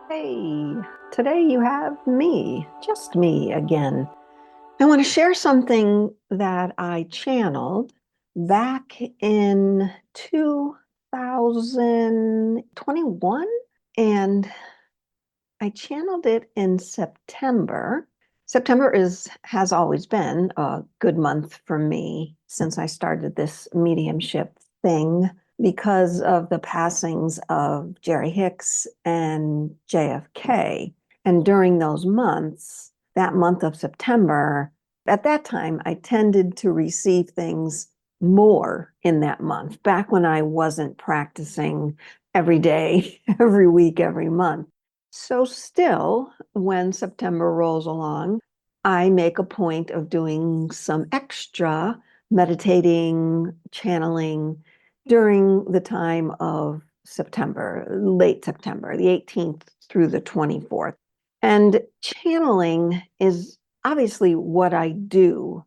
Hey, today you have me, just me again. I want to share something that I channeled back in 2021, and I channeled it in September. September has always been a good month for me since I started this mediumship thing because of the passings of Jerry Hicks and JFK. And during those months, that month of September, at that time, I tended to receive things more in that month, back when I wasn't practicing every day, every week, every month. So still, when September rolls along, I make a point of doing some extra meditating, channeling during the time of September, late September, the 18th through the 24th. And channeling is obviously what I do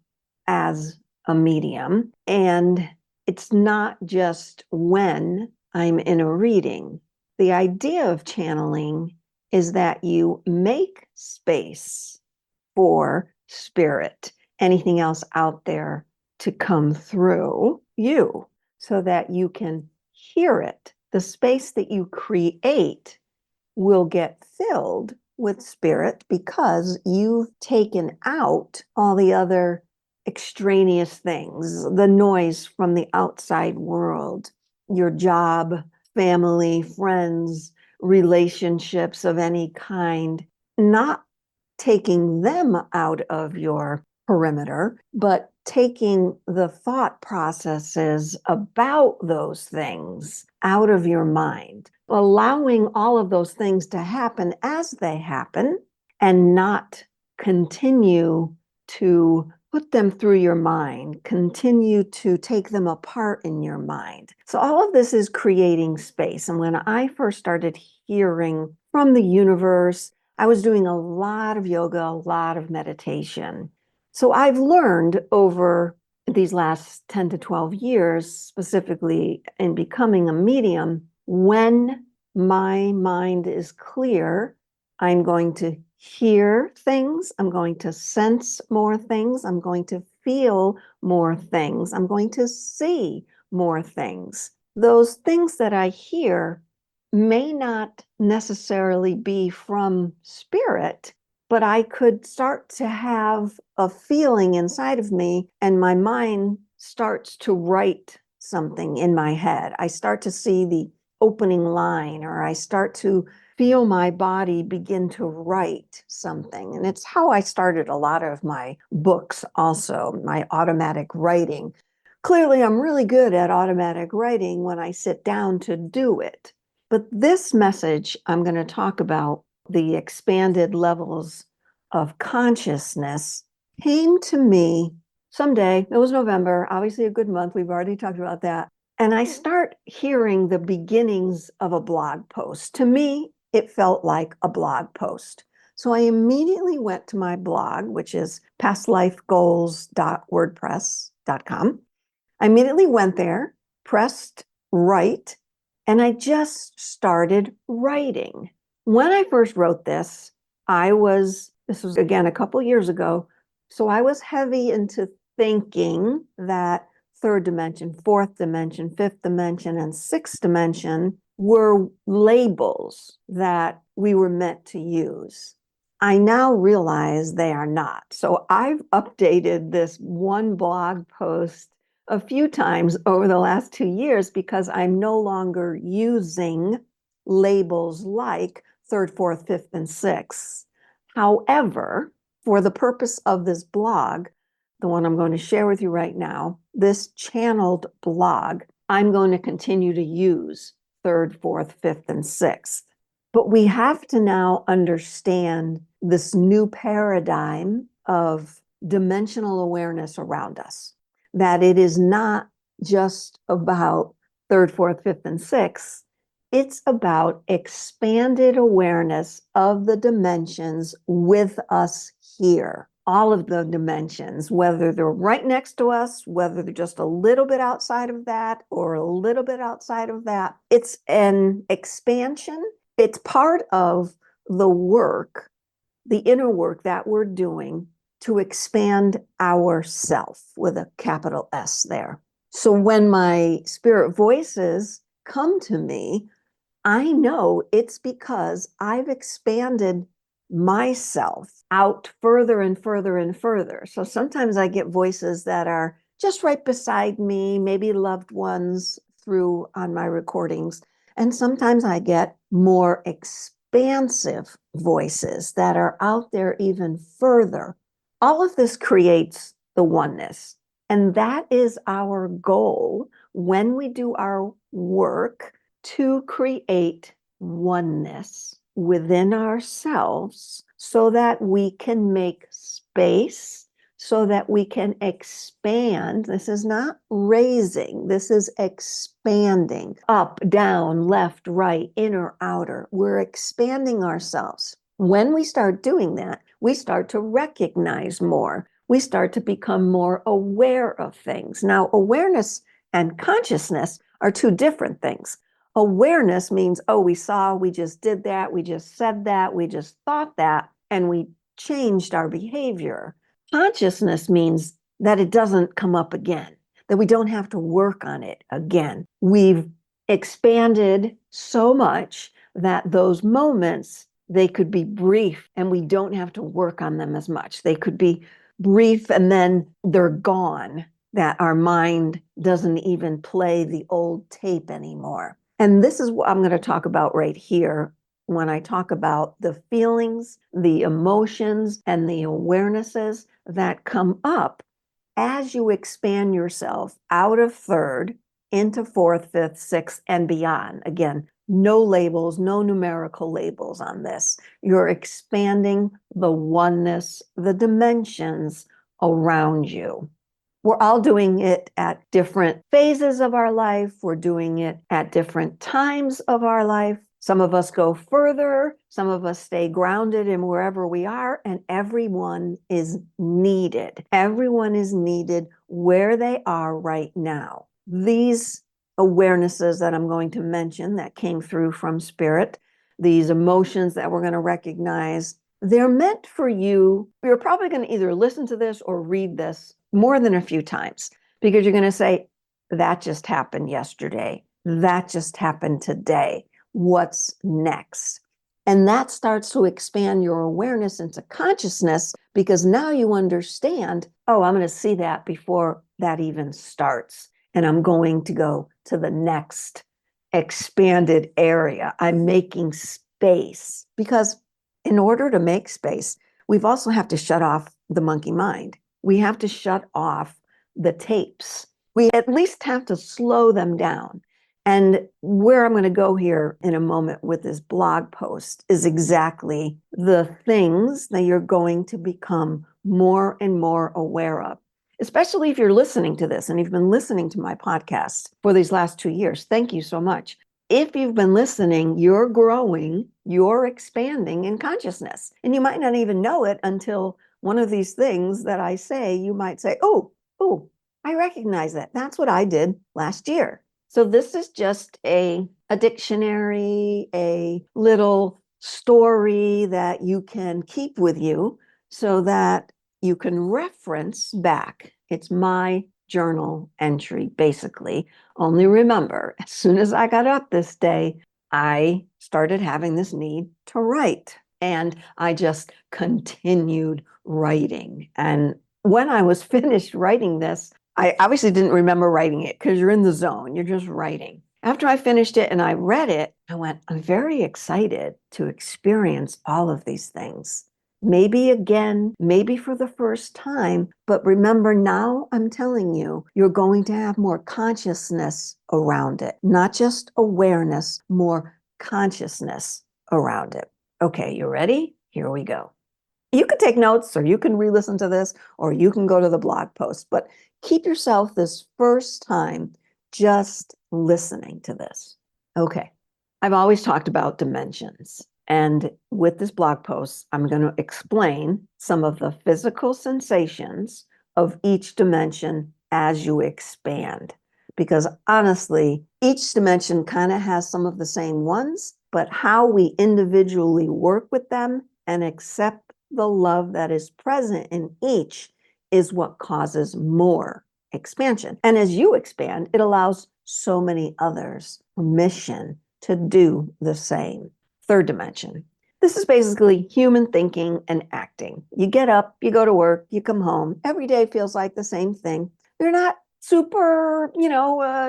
as a medium. And it's not just when I'm in a reading. The idea of channeling is that you make space for spirit, anything else out there to come through you so that you can hear it. The space that you create will get filled with spirit because you've taken out all the other extraneous things, the noise from the outside world, your job, family, friends, relationships of any kind, not taking them out of your perimeter, but taking the thought processes about those things out of your mind, allowing all of those things to happen as they happen and not continue to put them through your mind, continue to take them apart in your mind. So all of this is creating space. And when I first started hearing from the universe, I was doing a lot of yoga, a lot of meditation. So I've learned over these last 10 to 12 years, specifically in becoming a medium, when my mind is clear, I'm going to hear things, I'm going to sense more things, I'm going to feel more things, I'm going to see more things. Those things that I hear may not necessarily be from spirit, but I could start to have a feeling inside of me, and my mind starts to write something in my head. I start to see the opening line, or I start to feel my body begin to write something. And it's how I started a lot of my books, also, my automatic writing. Clearly, I'm really good at automatic writing when I sit down to do it. But this message, I'm going to talk about the expanded levels of consciousness, came to me someday. It was November, obviously a good month. We've already talked about that. And I start hearing the beginnings of a blog post. To me, it felt like a blog post. So I immediately went to my blog, which is pastlifegoals.wordpress.com. I immediately went there, pressed write, and I just started writing. When I first wrote this, this was again a couple years ago, so I was heavy into thinking that third dimension, fourth dimension, fifth dimension, and sixth dimension were labels that we were meant to use. I now realize they are not. So I've updated this one blog post a few times over the last 2 years because I'm no longer using labels like third, fourth, fifth, and sixth. However, for the purpose of this blog, the one I'm going to share with you right now, this channeled blog, I'm going to continue to use third, fourth, fifth, and sixth. But we have to now understand this new paradigm of dimensional awareness around us, that it is not just about third, fourth, fifth, and sixth. It's about expanded awareness of the dimensions with us here. All of the dimensions, whether they're right next to us, whether they're just a little bit outside of that or a little bit outside of that. It's an expansion. It's part of the work, the inner work that we're doing to expand ourself with a capital S there. So when my spirit voices come to me, I know it's because I've expanded myself out further and further and further. So sometimes I get voices that are just right beside me, maybe loved ones through on my recordings. And sometimes I get more expansive voices that are out there even further. All of this creates the oneness. And that is our goal when we do our work, to create oneness within ourselves so that we can make space, so that we can expand. This is not raising, this is expanding. Up, down, left, right, inner, outer. We're expanding ourselves. When we start doing that, we start to recognize more. We start to become more aware of things. Now, awareness and consciousness are two different things. Awareness means, oh, we saw, we just did that, we just said that, we just thought that, and we changed our behavior. Consciousness means that it doesn't come up again, that we don't have to work on it again. We've expanded so much that those moments, they could be brief and we don't have to work on them as much. They could be brief and then they're gone, that our mind doesn't even play the old tape anymore. And this is what I'm going to talk about right here when I talk about the feelings, the emotions, and the awarenesses that come up as you expand yourself out of third into fourth, fifth, sixth, and beyond. Again, no labels, no numerical labels on this. You're expanding the oneness, the dimensions around you. We're all doing it at different phases of our life. We're doing it at different times of our life. Some of us go further. Some of us stay grounded in wherever we are, and everyone is needed. Everyone is needed where they are right now. These awarenesses that I'm going to mention that came through from spirit, these emotions that we're going to recognize, they're meant for you. You're probably going to either listen to this or read this more than a few times, because you're going to say, that just happened yesterday. That just happened today. What's next? And that starts to expand your awareness into consciousness, because now you understand, oh, I'm going to see that before that even starts. And I'm going to go to the next expanded area. I'm making space, because in order to make space, we've also have to shut off the monkey mind. We have to shut off the tapes. We at least have to slow them down. And where I'm going to go here in a moment with this blog post is exactly the things that you're going to become more and more aware of, especially if you're listening to this and you've been listening to my podcast for these last 2 years. Thank you so much. If you've been listening, you're growing, you're expanding in consciousness. And you might not even know it until one of these things that I say, you might say, oh, I recognize that. That's what I did last year. So this is just a dictionary, a little story that you can keep with you so that you can reference back. It's my journal entry, basically. Only remember, as soon as I got up this day, I started having this need to write. And I just continued writing. And when I was finished writing this, I obviously didn't remember writing it, because you're in the zone, you're just writing. After I finished it and I read it, I went, I'm very excited to experience all of these things. Maybe again, maybe for the first time, but remember, now I'm telling you, you're going to have more consciousness around it, not just awareness, more consciousness around it. Okay, you ready? Here we go. You can take notes, or you can re-listen to this, or you can go to the blog post, but keep yourself this first time just listening to this. Okay, I've always talked about dimensions. And with this blog post, I'm going to explain some of the physical sensations of each dimension as you expand. Because honestly, each dimension kind of has some of the same ones, but how we individually work with them and accept the love that is present in each is what causes more expansion. And as you expand, it allows so many others permission to do the same. Third dimension. This is basically human thinking and acting. You get up, you go to work, you come home. Every day feels like the same thing. You're not super,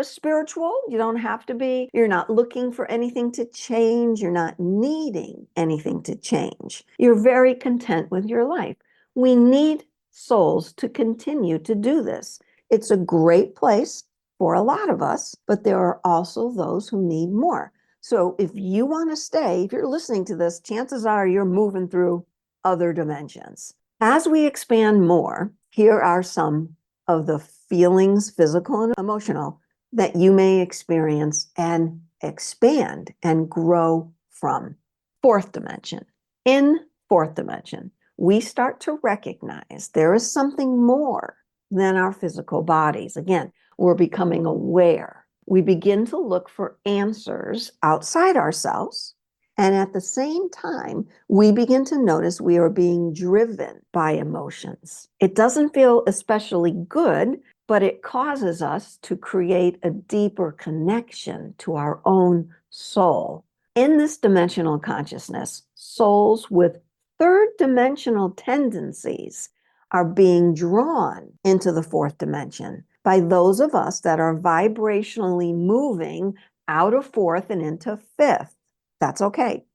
spiritual. You don't have to be. You're not looking for anything to change. You're not needing anything to change. You're very content with your life. We need souls to continue to do this. It's a great place for a lot of us, but there are also those who need more. So if you want to stay, if you're listening to this, chances are you're moving through other dimensions. As we expand more, here are some of the feelings, physical and emotional, that you may experience and expand and grow from. Fourth dimension. In fourth dimension, we start to recognize there is something more than our physical bodies. Again, we're becoming aware. We begin to look for answers outside ourselves. And at the same time, we begin to notice we are being driven by emotions. It doesn't feel especially good, but it causes us to create a deeper connection to our own soul. In this dimensional consciousness, souls with third dimensional tendencies are being drawn into the fourth dimension by those of us that are vibrationally moving out of fourth and into fifth. That's okay.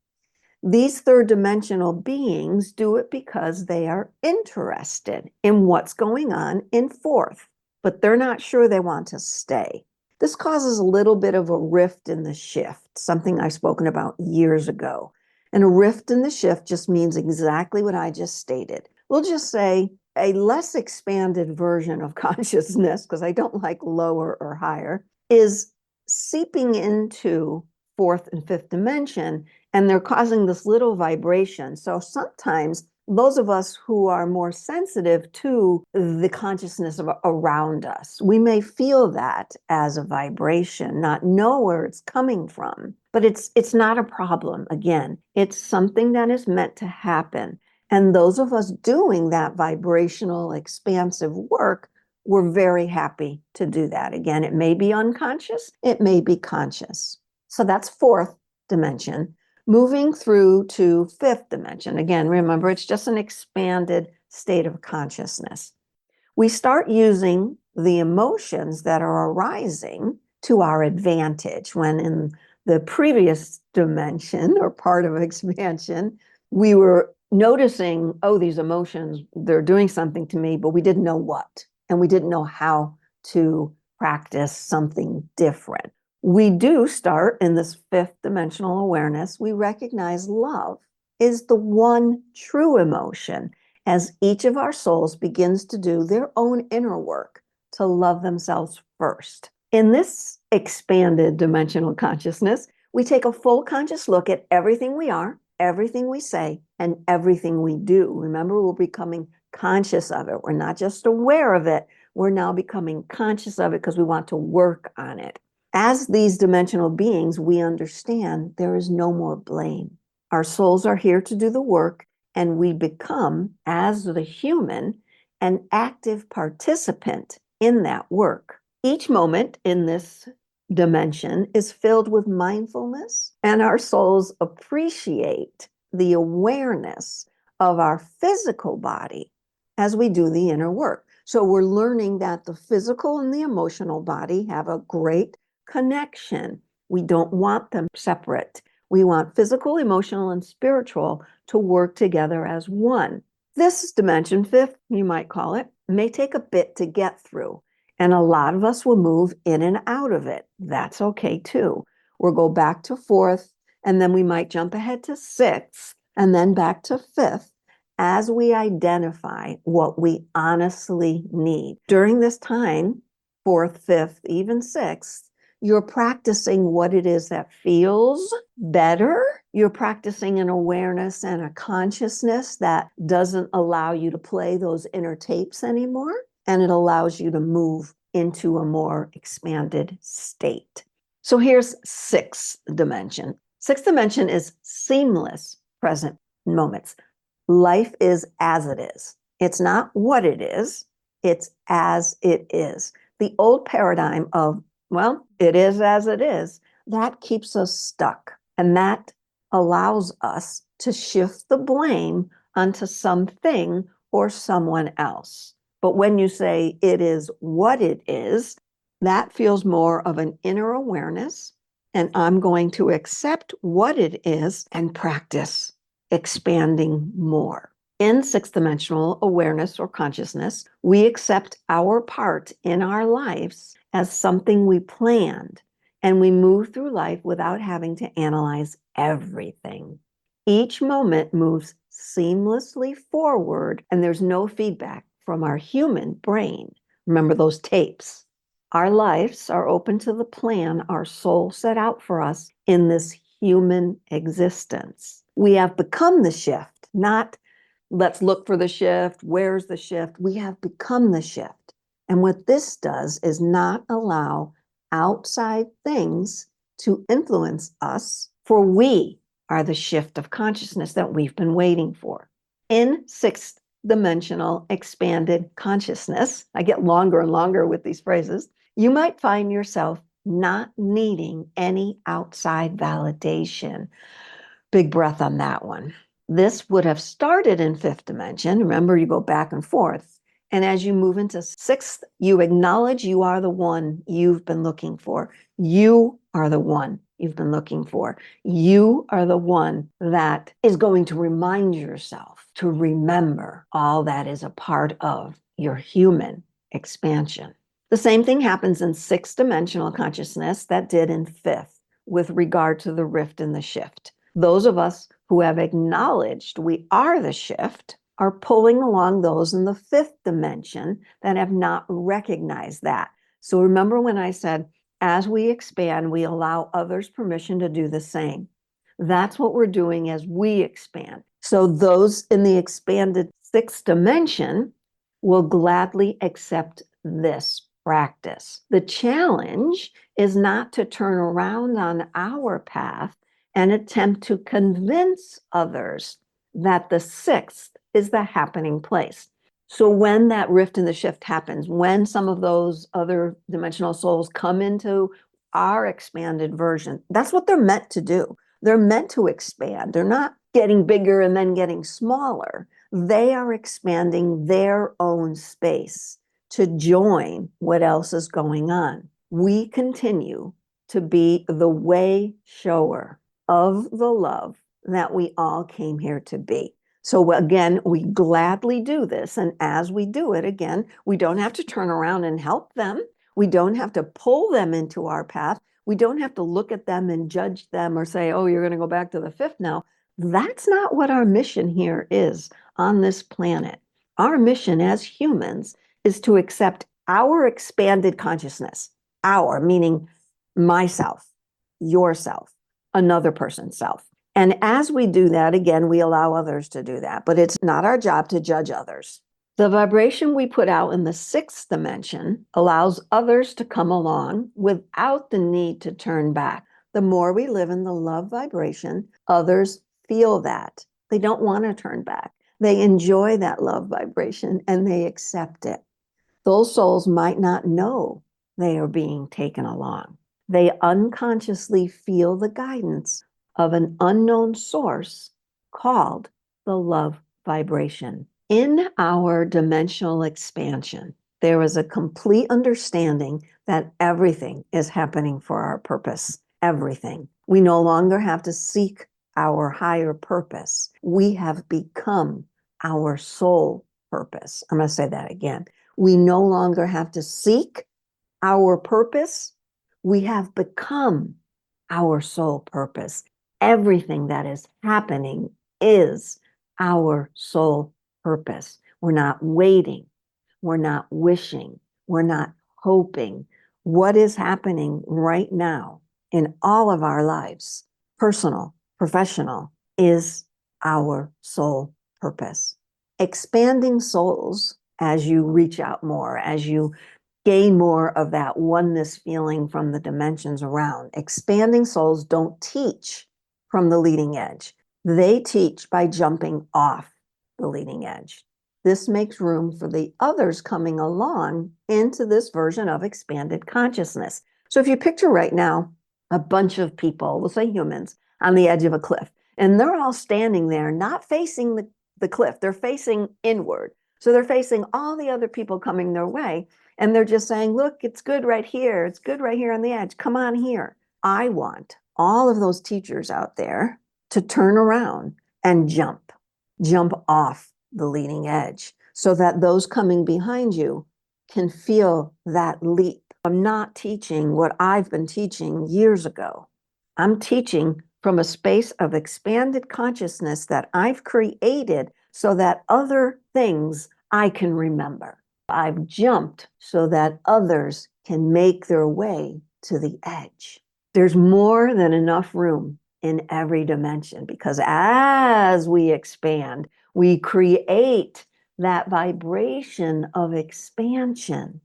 These third dimensional beings do it because they are interested in what's going on in fourth, but they're not sure they want to stay. This causes a little bit of a rift in the shift, something I've spoken about years ago. And a rift in the shift just means exactly what I just stated. We'll just say a less expanded version of consciousness, because I don't like lower or higher, is seeping into fourth and fifth dimension, and they're causing this little vibration. So sometimes those of us who are more sensitive to the consciousness around us, we may feel that as a vibration, not know where it's coming from, but it's not a problem. Again, it's something that is meant to happen. And those of us doing that vibrational, expansive work, we're very happy to do that. Again, it may be unconscious, it may be conscious. So that's fourth dimension. Moving through to fifth dimension. Again, remember, it's just an expanded state of consciousness. We start using the emotions that are arising to our advantage, when in the previous dimension or part of expansion, we were noticing, oh, these emotions, they're doing something to me, but we didn't know what, and we didn't know how to practice something different. We do start in this fifth dimensional awareness. We recognize love is the one true emotion as each of our souls begins to do their own inner work to love themselves first. In this expanded dimensional consciousness, we take a full conscious look at everything we are, everything we say, and everything we do. Remember, we're becoming conscious of it. We're not just aware of it. We're now becoming conscious of it because we want to work on it. As these dimensional beings, we understand there is no more blame. Our souls are here to do the work, and we become, as the human, an active participant in that work. Each moment in this dimension is filled with mindfulness, and our souls appreciate the awareness of our physical body as we do the inner work. So we're learning that the physical and the emotional body have a great connection. We don't want them separate. We want physical, emotional, and spiritual to work together as one. This dimension, fifth, you might call it, may take a bit to get through. And a lot of us will move in and out of it. That's okay too. We'll go back to fourth, and then we might jump ahead to sixth, and then back to fifth as we identify what we honestly need. During this time, fourth, fifth, even sixth, you're practicing what it is that feels better. You're practicing an awareness and a consciousness that doesn't allow you to play those inner tapes anymore. And it allows you to move into a more expanded state. So here's sixth dimension. Sixth dimension is seamless present moments. Life is as it is. It's not what it is, it's as it is. The old paradigm of, well, it is as it is, that keeps us stuck. And that allows us to shift the blame onto something or someone else. But when you say it is what it is, that feels more of an inner awareness. And I'm going to accept what it is and practice expanding more. In sixth dimensional awareness or consciousness, we accept our part in our lives as something we planned, and we move through life without having to analyze everything. Each moment moves seamlessly forward, and there's no feedback from our human brain. Remember those tapes. Our lives are open to the plan our soul set out for us in this human existence. We have become the shift, not let's look for the shift. Where's the shift? We have become the shift. And what this does is not allow outside things to influence us, for we are the shift of consciousness that we've been waiting for. In sixth dimensional expanded consciousness, I get longer and longer with these phrases, you might find yourself not needing any outside validation. Big breath on that one. This would have started in fifth dimension. Remember, you go back and forth. And as you move into sixth, you acknowledge you are the one you've been looking for. You are the one you've been looking for. You are the one that is going to remind yourself to remember all that is a part of your human expansion. The same thing happens in sixth dimensional consciousness that did in fifth with regard to the rift and the shift. Those of us who have acknowledged we are the shift are pulling along those in the fifth dimension that have not recognized that. So remember when I said, as we expand, we allow others permission to do the same. That's what we're doing as we expand. So those in the expanded sixth dimension will gladly accept this practice. The challenge is not to turn around on our path and attempt to convince others that the sixth is the happening place. So when that rift and the shift happens, when some of those other dimensional souls come into our expanded version, that's what they're meant to do. They're meant to expand. They're not getting bigger and then getting smaller. They are expanding their own space to join what else is going on. We continue to be the way shower of the love that we all came here to be. So again, we gladly do this. And as we do it, again, we don't have to turn around and help them. We don't have to pull them into our path. We don't have to look at them and judge them or say, oh, you're going to go back to the fifth now. That's not what our mission here is on this planet. Our mission as humans is to accept our expanded consciousness, our, meaning myself, yourself, another person's self. And as we do that, again, we allow others to do that, but it's not our job to judge others. The vibration we put out in the sixth dimension allows others to come along without the need to turn back. The more we live in the love vibration, others feel that. They don't want to turn back. They enjoy that love vibration and they accept it. Those souls might not know they are being taken along. They unconsciously feel the guidance of an unknown source called the love vibration. In our dimensional expansion, there is a complete understanding that everything is happening for our purpose. Everything. We no longer have to seek our higher purpose. We have become our soul purpose. I'm going to say that again. We no longer have to seek our purpose. We have become our soul purpose. Everything that is happening is our soul purpose. We're not waiting. We're not wishing. We're not hoping. What is happening right now in all of our lives, personal, professional, is our soul purpose. Expanding souls as you reach out more, as you gain more of that oneness feeling from the dimensions around. Expanding souls don't teach from the leading edge. They teach by jumping off the leading edge. This makes room for the others coming along into this version of expanded consciousness. So if you picture right now a bunch of people, we'll say humans, on the edge of a cliff, and they're all standing there, not facing the cliff, they're facing inward. So they're facing all the other people coming their way, and they're just saying, look, it's good right here. It's good right here on the edge. Come on here. I want all of those teachers out there to turn around and jump off the leading edge so that those coming behind you can feel that leap. I'm not teaching what I've been teaching years ago. I'm teaching from a space of expanded consciousness that I've created so that other things I can remember. I've jumped so that others can make their way to the edge. There's more than enough room in every dimension because as we expand, we create that vibration of expansion.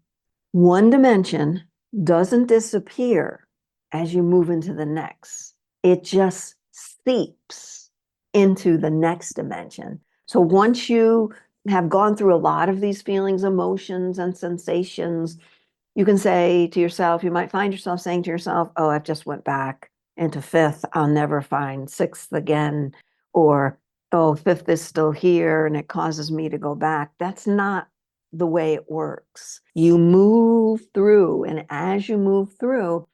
One dimension doesn't disappear as you move into the next. It just seeps into the next dimension. So once you have gone through a lot of these feelings, emotions, and sensations, you can say to yourself, you might find yourself saying to yourself, oh, I've just went back into fifth. I'll never find sixth again. Or, oh, fifth is still here and it causes me to go back. That's not the way it works. You move through, and as you move through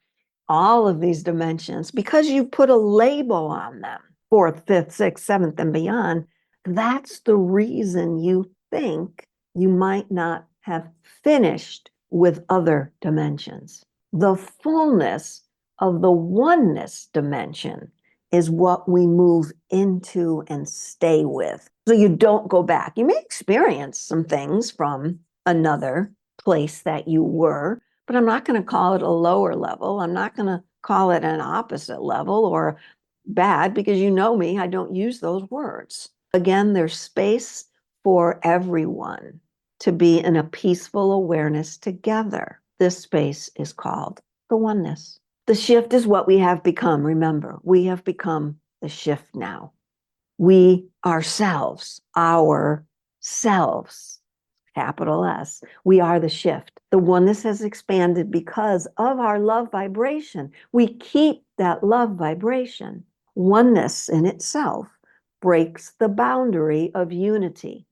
all of these dimensions, because you put a label on them, fourth, fifth, sixth, seventh, and beyond, that's the reason you think you might not have finished with other dimensions. The fullness of the oneness dimension is what we move into and stay with. So you don't go back. You may experience some things from another place that you were, but I'm not going to call it a lower level. I'm not going to call it an opposite level or bad because you know me, I don't use those words. Again, there's space for everyone to be in a peaceful awareness together. This space is called the oneness. The shift is what we have become. Remember, we have become the shift now. We ourselves, capital S, we are the shift. The oneness has expanded because of our love vibration. We keep that love vibration. Oneness in itself breaks the boundary of unity.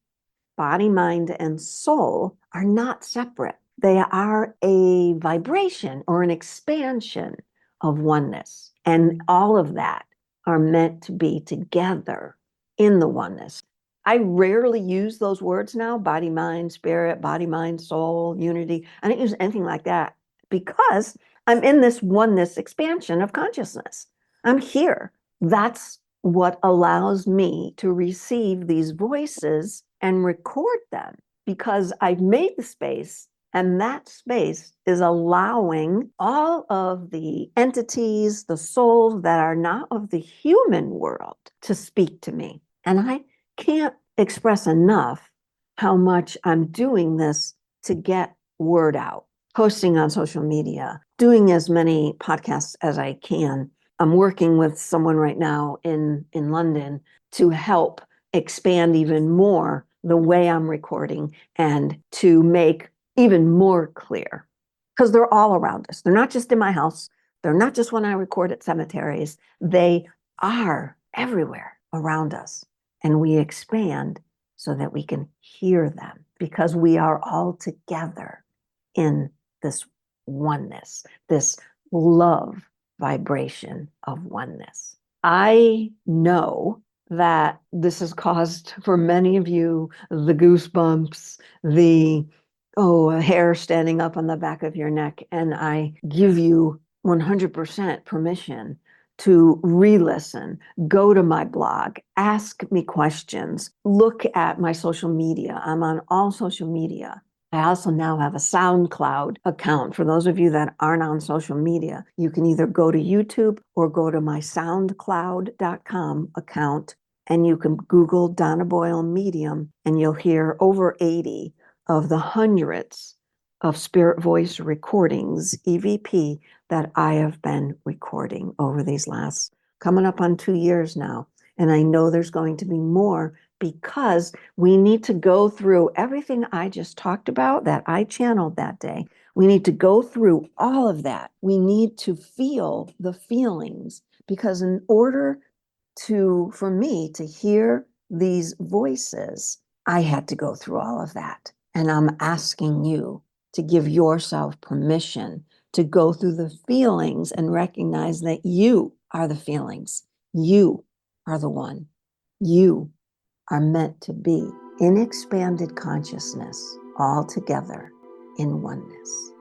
Body, mind, and soul are not separate. They are a vibration or an expansion of oneness. And all of that are meant to be together in the oneness. I rarely use those words now, body, mind, spirit, body, mind, soul, unity. I don't use anything like that because I'm in this oneness expansion of consciousness. I'm here. That's what allows me to receive these voices and record them because I've made the space, and that space is allowing all of the entities, the souls that are not of the human world to speak to me. And I can't express enough how much I'm doing this to get word out, posting on social media, doing as many podcasts as I can. I'm working with someone right now in London to help expand even more the way I'm recording and to make even more clear, because they're all around us. They're not just in my house. They're not just when I record at cemeteries. They are everywhere around us. And we expand so that we can hear them because we are all together in this oneness, this love vibration of oneness. I know that this has caused for many of you the goosebumps, the hair standing up on the back of your neck, and I give you 100% permission to re-listen, go to my blog, ask me questions, look at my social media. I'm on all social media. I also now have a SoundCloud account. For those of you that aren't on social media, you can either go to YouTube or go to my soundcloud.com account, and you can Google Donna Medium, and you'll hear over 80 of the hundreds of spirit voice recordings, EVP, that I have been recording over these last coming up on 2 years now. And I know there's going to be more because we need to go through everything I just talked about that I channeled that day. We need to go through all of that. We need to feel the feelings because in order for me to hear these voices, I had to go through all of that. And I'm asking you to give yourself permission to go through the feelings and recognize that you are the feelings. You are the one. You are meant to be in expanded consciousness all together in oneness.